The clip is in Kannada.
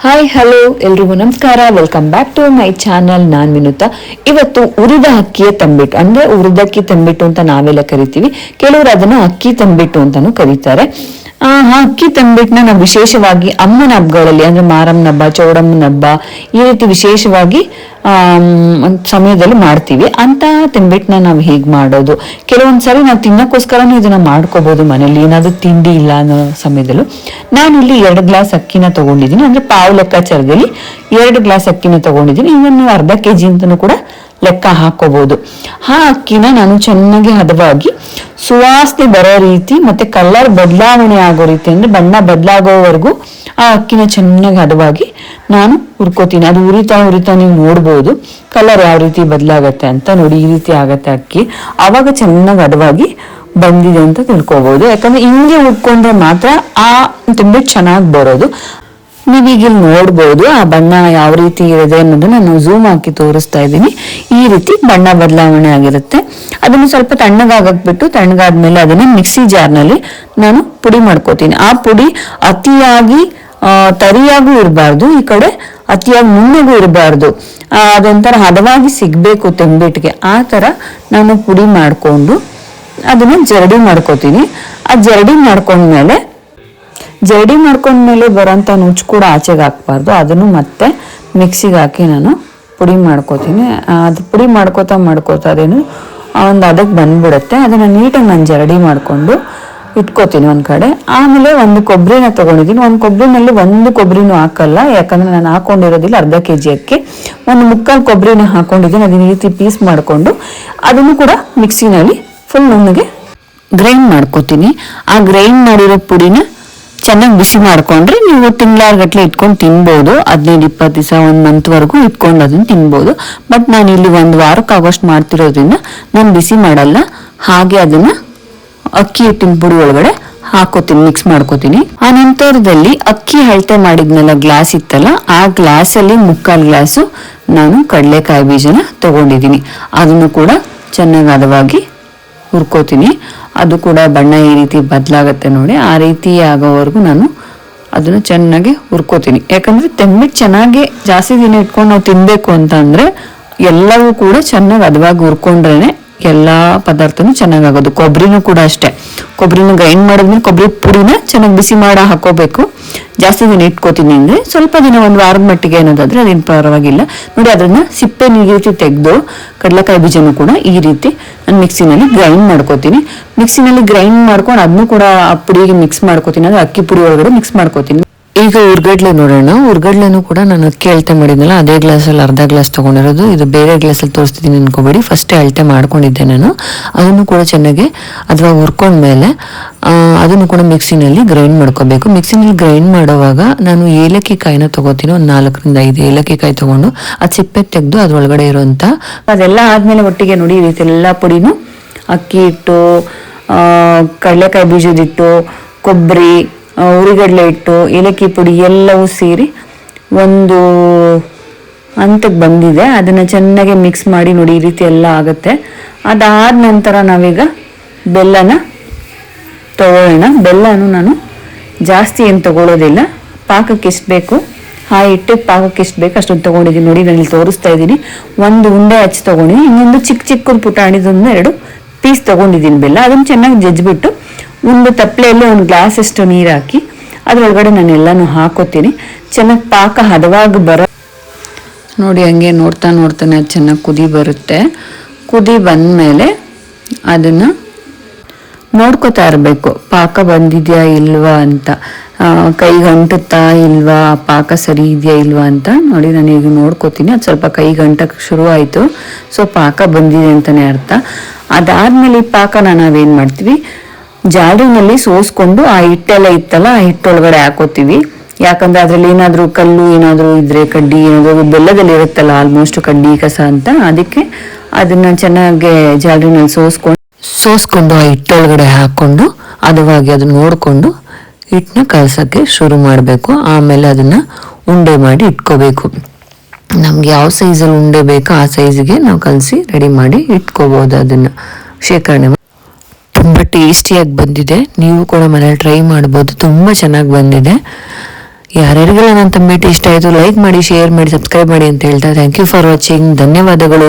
ಹಾಯ್ ಹಲೋ ಎಲ್ರಿಗೂ ನಮಸ್ಕಾರ. Welcome back to my channel. ನಾನ್ ವಿನುತಾ. ಇವತ್ತು ಉರಿದ ಅಕ್ಕಿಯ ತಂಬಿಟ್ಟು ಅಂದ್ರೆ ಉರಿದಕ್ಕಿ ತಂಬಿಟ್ಟು ಅಂತ ನಾವೆಲ್ಲ ಕರಿತೀವಿ. ಕೆಲವರು ಅದನ್ನ ಅಕ್ಕಿ ತಂಬಿಟ್ಟು ಅಂತಾನು ಕರೀತಾರೆ. ಆ ಅಕ್ಕಿ ತಂಬಿಟ್ಟನ್ನ ನಾವು ವಿಶೇಷವಾಗಿ ಅಮ್ಮನ ಹಬ್ಬಗಳಲ್ಲಿ ಅಂದ್ರೆ ಮಾರಮ್ಮನ ಹಬ್ಬ, ಚೌಡಮ್ಮನ ಹಬ್ಬ ಈ ರೀತಿ ವಿಶೇಷವಾಗಿ ಸಮಯದಲ್ಲಿ ಮಾಡ್ತೀವಿ. ಅಂತ ತಂಬಿಟ್ಟನ್ನ ನಾವು ಹೇಗ್ ಮಾಡೋದು, ಕೆಲವೊಂದ್ಸರಿ ನಾವು ತಿನ್ನಕ್ಕೋಸ್ಕರನೂ ಇದನ್ನ ಮಾಡ್ಕೋಬಹುದು ಮನೇಲಿ, ಏನಾದ್ರು ತಿಂಡಿ ಇಲ್ಲ ಅನ್ನೋ ಸಮಯದಲ್ಲೂ. ನಾನು ಇಲ್ಲಿ 2 ಗ್ಲಾಸ್ ಅಕ್ಕಿನ ತಗೊಂಡಿದ್ದೀನಿ, ಅಂದ್ರೆ ಪಾವು ಲೆಕ್ಕಾಚಾರದಲ್ಲಿ 2 ಗ್ಲಾಸ್ ಅಕ್ಕಿನ ತಗೊಂಡಿದ್ದೀನಿ. ಇವನ್ ನೀವು ಅರ್ಧ ಕೆಜಿ ಅಂತಾನು ಕೂಡ ಲೆಕ್ಕ ಹಾಕೋಬಹುದು. ಆ ಅಕ್ಕಿನ ನಾನು ಚೆನ್ನಾಗಿ ಹದವಾಗಿ ಸುವಾಸನೆ ಬರೋ ರೀತಿ ಮತ್ತೆ ಕಲರ್ ಬದಲಾವಣೆ ಆಗೋ ರೀತಿ ಅಂದ್ರೆ ಬಣ್ಣ ಬದಲಾಗೋವರೆಗೂ ಆ ಅಕ್ಕಿನ ಚೆನ್ನಾಗಿ ಹದವಾಗಿ ನಾನು ಹುರ್ಕೋತೀನಿ. ಅದು ಉರಿತಾ ನೀವು ನೋಡ್ಬೋದು ಕಲರ್ ಯಾವ ರೀತಿ ಬದಲಾಗತ್ತೆ ಅಂತ. ನೋಡಿ, ಈ ರೀತಿ ಆಗತ್ತೆ ಅಕ್ಕಿ. ಆವಾಗ ಚೆನ್ನಾಗಿ ಹದವಾಗಿ ಬಂದಿದೆ ಅಂತ ತಿಳ್ಕೊಬಹುದು. ಯಾಕಂದ್ರೆ ಹಿಂಗೆ ಹುರ್ಕೊಂಡ್ರೆ ಮಾತ್ರ ಆ ತಂಬಿಟ್ಟು ಚೆನ್ನಾಗಿ ಬರೋದು. ನೀವೀಗ ಇಲ್ಲಿ ನೋಡ್ಬೋದು ಆ ಬಣ್ಣ ಯಾವ ರೀತಿ ಇದೆ ಅನ್ನೋದನ್ನ ನಾನು ಝೂಮ್ ಹಾಕಿ ತೋರಿಸ್ತಾ ಇದ್ದೀನಿ. ಈ ರೀತಿ ಬಣ್ಣ ಬದಲಾವಣೆ ಆಗಿರುತ್ತೆ. ಅದನ್ನು ಸ್ವಲ್ಪ ತಣ್ಣಗಾಗಕ್ಬಿಟ್ಟು, ತಣ್ಣಗಾದ್ಮೇಲೆ ಅದನ್ನ ಮಿಕ್ಸಿ ಜಾರ್ನಲ್ಲಿ ನಾನು ಪುಡಿ ಮಾಡ್ಕೋತೀನಿ. ಆ ಪುಡಿ ಅತಿಯಾಗಿ ತರಿಯಾಗೂ ಇರಬಾರ್ದು, ಈ ಕಡೆ ಅತಿಯಾಗಿ ನುಣ್ಣಗೂ ಇರಬಾರ್ದು. ಅದೊಂಥರ ಹದವಾಗಿ ಸಿಗ್ಬೇಕು ತಂಬಿಟ್ಟಿಗೆ. ಆ ತರ ನಾನು ಪುಡಿ ಮಾಡ್ಕೊಂಡು ಅದನ್ನ ಜರಡಿ ಮಾಡ್ಕೋತೀನಿ. ಆ ಜರಡಿ ಮಾಡ್ಕೊಂಡ್ಮೇಲೆ ಬರೋಂಥ ನುಚ್ಚು ಕೂಡ ಆಚೆಗೆ ಹಾಕ್ಬಾರ್ದು. ಅದನ್ನು ಮತ್ತೆ ಮಿಕ್ಸಿಗೆ ಹಾಕಿ ನಾನು ಪುಡಿ ಮಾಡ್ಕೋತೀನಿ. ಅದು ಪುಡಿ ಮಾಡ್ಕೋತಾ ಅದೇನು ಒಂದು ಅದಕ್ಕೆ ಬಂದ್ಬಿಡುತ್ತೆ. ಅದನ್ನ ನೀಟಾಗಿ ನಾನು ಜರಡಿ ಮಾಡ್ಕೊಂಡು ಇಟ್ಕೋತೀನಿ ಒಂದ್ ಕಡೆ. ಆಮೇಲೆ ಒಂದು ಕೊಬ್ಬರಿನ ತಗೊಂಡಿದ್ದೀನಿ. ಒಂದು ಕೊಬ್ಬರಿನಲ್ಲಿ ಒಂದು ಕೊಬ್ಬರಿನೂ ಹಾಕಲ್ಲ, ಯಾಕಂದ್ರೆ ನಾನು ಹಾಕೊಂಡಿರೋದಿಲ್ಲ ಅರ್ಧ ಕೆಜಿ ಅಕ್ಕಿ. ಒಂದು ಮುಕ್ಕಾಲು ಕೊಬ್ಬರಿನ ಹಾಕೊಂಡಿದ್ದೀನಿ. ಅದನ್ನ ಈ ರೀತಿ ಪೀಸ್ ಮಾಡ್ಕೊಂಡು ಅದನ್ನು ಕೂಡ ಮಿಕ್ಸಿನಲ್ಲಿ ಫುಲ್ ನುಣ್ಣಗೆ ಗ್ರೈಂಡ್ ಮಾಡ್ಕೋತೀನಿ. ಆ ಗ್ರೈಂಡ್ ಮಾಡಿರೋ ಪುಡಿನ ಚೆನ್ನಾಗಿ ಬಿಸಿ ಮಾಡ್ಕೊಂಡ್ರೆ ನೀವು ತಿಂಗಳಾರ್ಗಟ್ಲೆ ಇಟ್ಕೊಂಡು ತಿನ್ಬೋದು. 15-20 ದಿವಸ 1 ಮಂತ್ ವರೆಗೂ ಇಟ್ಕೊಂಡು ಅದನ್ನ ತಿನ್ಬೋದು. ಬಟ್ ನಾನು ಇಲ್ಲಿ 1 ವಾರಕ್ಕೆ ಆಗೋಷ್ಟು ಮಾಡ್ತಿರೋದ್ರಿಂದ ನಾನು ಬಿಸಿ ಮಾಡಲ್ಲ, ಹಾಗೆ ಅದನ್ನ ಅಕ್ಕಿ ಹಿಟ್ಟಿನ ಪುಡಿ ಒಳಗಡೆ ಹಾಕೋತೀನಿ, ಮಿಕ್ಸ್ ಮಾಡ್ಕೋತೀನಿ. ಆ ನಂತರದಲ್ಲಿ ಅಕ್ಕಿ ಅಳತೆ ಮಾಡಿದ್ನೆಲ್ಲ ಗ್ಲಾಸ್ ಇತ್ತಲ್ಲ, ಆ ಗ್ಲಾಸಲ್ಲಿ 3/4 ಗ್ಲಾಸು ನಾನು ಕಡಲೆಕಾಯಿ ಬೀಜನ ತಗೊಂಡಿದ್ದೀನಿ. ಅದನ್ನು ಕೂಡ ಚೆನ್ನಾಗಿ ಹದವಾಗಿ ಹುರ್ಕೋತೀನಿ. ಅದು ಕೂಡ ಬಣ್ಣ ಈ ರೀತಿ ಬದಲಾಗತ್ತೆ ನೋಡಿ. ಆ ರೀತಿ ಆಗೋವರೆಗೂ ನಾನು ಅದನ್ನು ಚೆನ್ನಾಗಿ ಹುರ್ಕೋತೀನಿ. ಯಾಕಂದ್ರೆ ತಂಬಿಟ್ಟು ಚೆನ್ನಾಗಿ ಜಾಸ್ತಿ ದಿನ ಇಟ್ಕೊಂಡು ನಾವು ತಿನ್ಬೇಕು ಅಂತ ಅಂದ್ರೆ ಎಲ್ಲವೂ ಕೂಡ ಚೆನ್ನಾಗಿ ಹದವಾಗಿ ಹುರ್ಕೊಂಡ್ರೇನೆ ಎಲ್ಲಾ ಪದಾರ್ಥನೂ ಚೆನ್ನಾಗಾಗೋದು. ಕೊಬ್ಬರಿನೂ ಕೂಡ ಅಷ್ಟೇ. ಕೊಬ್ಬರಿನ ಗ್ರೈಂಡ್ ಮಾಡಿದ್ಮೇಲೆ ಕೊಬ್ಬರಿ ಪುಡಿನ ಚೆನ್ನಾಗಿ ಬಿಸಿ ಮಾಡಿ ಹಾಕೋಬೇಕು. ಜಾಸ್ತಿ ದಿನ ಇಟ್ಕೋತೀನಿ ಅಂದ್ರೆ ಸ್ವಲ್ಪ ದಿನ 1 ವಾರದ ಮಟ್ಟಿಗೆ ಅನ್ನೋದಾದ್ರೆ ಅದೇನು ಪರವಾಗಿಲ್ಲ. ನೋಡಿ, ಅದನ್ನ ಸಿಪ್ಪೆ ನೀರು ತೆಗೆದು ಕಡಲೆಕಾಯಿ ಬೀಜನೂ ಕೂಡ ಈ ರೀತಿ ನಾನು ಮಿಕ್ಸಿನಲ್ಲಿ ಗ್ರೈಂಡ್ ಮಾಡ್ಕೋತೀನಿ. ಮಿಕ್ಸಿನಲ್ಲಿ ಗ್ರೈಂಡ್ ಮಾಡ್ಕೊಂಡು ಅದನ್ನು ಕೂಡ ಆ ಪುಡಿಗೆ ಮಿಕ್ಸ್ ಮಾಡ್ಕೋತೀನಿ, ಅಂದ್ರೆ ಅಕ್ಕಿ ಪುಡಿ ಒಳಗಡೆ ಮಿಕ್ಸ್ ಮಾಡ್ಕೋತೀನಿ. ಈಗ ಉರ್ಗಡ್ಲೆ ನೋಡೋಣ. ಉರ್ಗಡ್ಲೆನೂ ಕೂಡ ನಾನು ಅಕ್ಕಿ ಅಳತೆ ಮಾಡಿದ್ನಲ್ಲ ಅದೇ ಗ್ಲಾಸಲ್ಲಿ ಅರ್ಧ ಗ್ಲಾಸ್ ತಗೊಂಡಿರೋದು. ಇದು ಬೇರೆ ಗ್ಲಾಸಲ್ಲಿ ತೋರಿಸ್ತಿದ್ದೀನಿ ಅನ್ಕೋಬೇಡಿ, ಫಸ್ಟೇ ಅಳತೆ ಮಾಡ್ಕೊಂಡಿದ್ದೆ ನಾನು. ಅದನ್ನು ಕೂಡ ಚೆನ್ನಾಗಿ ಅಥವಾ ಹುರ್ಕೊಂಡ್ಮೇಲೆ ಅದನ್ನು ಕೂಡ ಮಿಕ್ಸಿನಲ್ಲಿ ಗ್ರೈಂಡ್ ಮಾಡ್ಕೋಬೇಕು. ಮಿಕ್ಸಿನಲ್ಲಿ ಗ್ರೈಂಡ್ ಮಾಡುವಾಗ ನಾನು ಏಲಕ್ಕಿ ಕಾಯಿನ ತಗೋತೀನಿ. ಒಂದು 4ರಿಂದ 5 ಏಲಕ್ಕಿ ಕಾಯಿ ತಗೊಂಡು ಅದು ಸಿಪ್ಪೆ ತೆಗೆದು ಅದ್ರೊಳಗಡೆ ಇರುವಂತ ಅದೆಲ್ಲ ಆದ್ಮೇಲೆ ಒಟ್ಟಿಗೆ ನೋಡಿ ಈ ರೀತಿ ಎಲ್ಲ ಪುಡಿನೂ ಅಕ್ಕಿ ಹಿಟ್ಟು, ಕಡಲೆಕಾಯಿ ಬೀಜದ ಹಿಟ್ಟು, ಕೊಬ್ಬರಿ, ಉರಿಗಡ್ಲೆ ಹಿಟ್ಟು, ಏಲಕ್ಕಿ ಪುಡಿ ಎಲ್ಲವೂ ಸೇರಿ ಒಂದು ಹಂತಕ್ಕೆ ಬಂದಿದೆ. ಅದನ್ನ ಚೆನ್ನಾಗಿ ಮಿಕ್ಸ್ ಮಾಡಿ ನೋಡಿ ಈ ರೀತಿ ಎಲ್ಲ ಆಗುತ್ತೆ. ಅದಾದ ನಂತರ ನಾವೀಗ ಬೆಲ್ಲನ ತಗೊಳ್ಳೋಣ. ಬೆಲ್ಲನೂ ನಾನು ಜಾಸ್ತಿ ಏನು ತಗೊಳ್ಳೋದಿಲ್ಲ, ಪಾಕಕ್ಕೆ ಎಷ್ಟು ಬೇಕು ಆ ಹಿಟ್ಟಿಗೆ ಪಾಕಕ್ಕೆ ಎಷ್ಟು ಬೇಕು ಅಷ್ಟೊಂದು ತಗೊಂಡಿದ್ದೀನಿ. ನೋಡಿ, ನಾನು ಇಲ್ಲಿ ತೋರಿಸ್ತಾ ಇದ್ದೀನಿ. 1 ಉಂಡೆ ಹಚ್ಚಿ ತಗೊಂಡಿದ್ದೀನಿ. ಇನ್ನೊಂದು ಚಿಕ್ಕ ಪುಟಾಣಿದೊಂದು 2 ಪೀಸ್ ತಗೊಂಡಿದ್ದೀನಿ ಬೆಲ್ಲ. ಅದನ್ನು ಚೆನ್ನಾಗಿ ಜಜ್ಜಿಬಿಟ್ಟು ಒಂದು ತಪ್ಪಲೆಯಲ್ಲಿ 1 ಗ್ಲಾಸ್ ಅಷ್ಟು ನೀರು ಹಾಕಿ ಅದ್ರೊಳಗಡೆ ನಾನು ಎಲ್ಲಾನು ಹಾಕೋತೀನಿ. ಚೆನ್ನಾಗಿ ಪಾಕ ಹದವಾಗಿ ನೋಡಿ, ಹಂಗೆ ನೋಡ್ತಾನೆ ಅದು ಚೆನ್ನಾಗಿ ಕುದಿ ಬರುತ್ತೆ. ಕುದಿ ಬಂದ್ಮೇಲೆ ಅದನ್ನ ನೋಡ್ಕೋತಾ ಇರಬೇಕು, ಪಾಕ ಬಂದಿದ್ಯಾ ಇಲ್ವಾ ಅಂತ, ಕೈಗೆ ಅಂಟುತ್ತಾ ಇಲ್ವಾ, ಪಾಕ ಸರಿ ಇದೆಯಾ ಇಲ್ವಾ ಅಂತ. ನೋಡಿ, ನಾನು ಈಗ ನೋಡ್ಕೋತೀನಿ. ಅದು ಸ್ವಲ್ಪ ಕೈಗೆ ಅಂಟಕ್ಕೆ ಶುರು ಆಯ್ತು, ಸೊ ಪಾಕ ಬಂದಿದೆ ಅಂತಾನೆ ಅರ್ಥ. ಅದಾದ್ಮೇಲೆ ಈ ಪಾಕನ ನಾವೇನ್ ಮಾಡ್ತೀವಿ, ಜಾಡಿನಲ್ಲಿ ಸೋಸ್ಕೊಂಡು ಆ ಹಿಟ್ಟೆಲ್ಲ ಇತ್ತಲ್ಲ ಆ ಹಿಟ್ಟೊಳಗಡೆ ಹಾಕೋತೀವಿ. ಯಾಕಂದ್ರೆ ಅದ್ರಲ್ಲಿ ಏನಾದ್ರು ಕಲ್ಲು ಏನಾದ್ರು ಇದ್ರೆ, ಕಡ್ಡಿ ಏನಾದ್ರು, ಬೆಲ್ಲದಲ್ಲಿ ಇರುತ್ತಲ್ಲ ಆಲ್ಮೋಸ್ಟ್ ಕಡ್ಡಿ ಕಸ ಅಂತ, ಅದಕ್ಕೆ ಅದನ್ನ ಚೆನ್ನಾಗಿ ಜಾಡಿನಲ್ಲಿ ಸೋಸ್ಕೊಂಡು ಆ ಹಿಟ್ಟೊಳಗಡೆ ಹಾಕೊಂಡು ಹದವಾಗಿ ಅದನ್ನ ನೋಡ್ಕೊಂಡು ಹಿಟ್ಟನ್ನ ಕಲಸಕ್ಕೆ ಶುರು ಮಾಡಬೇಕು. ಆಮೇಲೆ ಅದನ್ನ ಉಂಡೆ ಮಾಡಿ ಇಟ್ಕೋಬೇಕು. ನಮ್ಗೆ ಯಾವ ಸೈಜಲ್ಲಿ ಉಂಡೆ ಬೇಕೋ ಆ ಸೈಜ್ಗೆ ನಾವು ಕಲಸಿ ರೆಡಿ ಮಾಡಿ ಇಟ್ಕೋಬಹುದು. ಅದನ್ನ ಶೇಖರಣೆ ತುಂಬ ಟೇಸ್ಟಿಯಾಗಿ ಬಂದಿದೆ. ನೀವು ಕೂಡ ಮನೇಲಿ ಟ್ರೈ ಮಾಡ್ಬೋದು, ತುಂಬ ಚೆನ್ನಾಗಿ ಬಂದಿದೆ. ಯಾರ್ಯಾರಿಗೆಲ್ಲ ನನ್ನ ತಂಬಿಟ್ಟು ಇಷ್ಟ ಆಯಿತು ಲೈಕ್ ಮಾಡಿ, ಶೇರ್ ಮಾಡಿ, ಸಬ್ಸ್ಕ್ರೈಬ್ ಮಾಡಿ ಅಂತ ಹೇಳ್ತಾ ಥ್ಯಾಂಕ್ ಯು ಫಾರ್ ವಾಚಿಂಗ್. ಧನ್ಯವಾದಗಳು.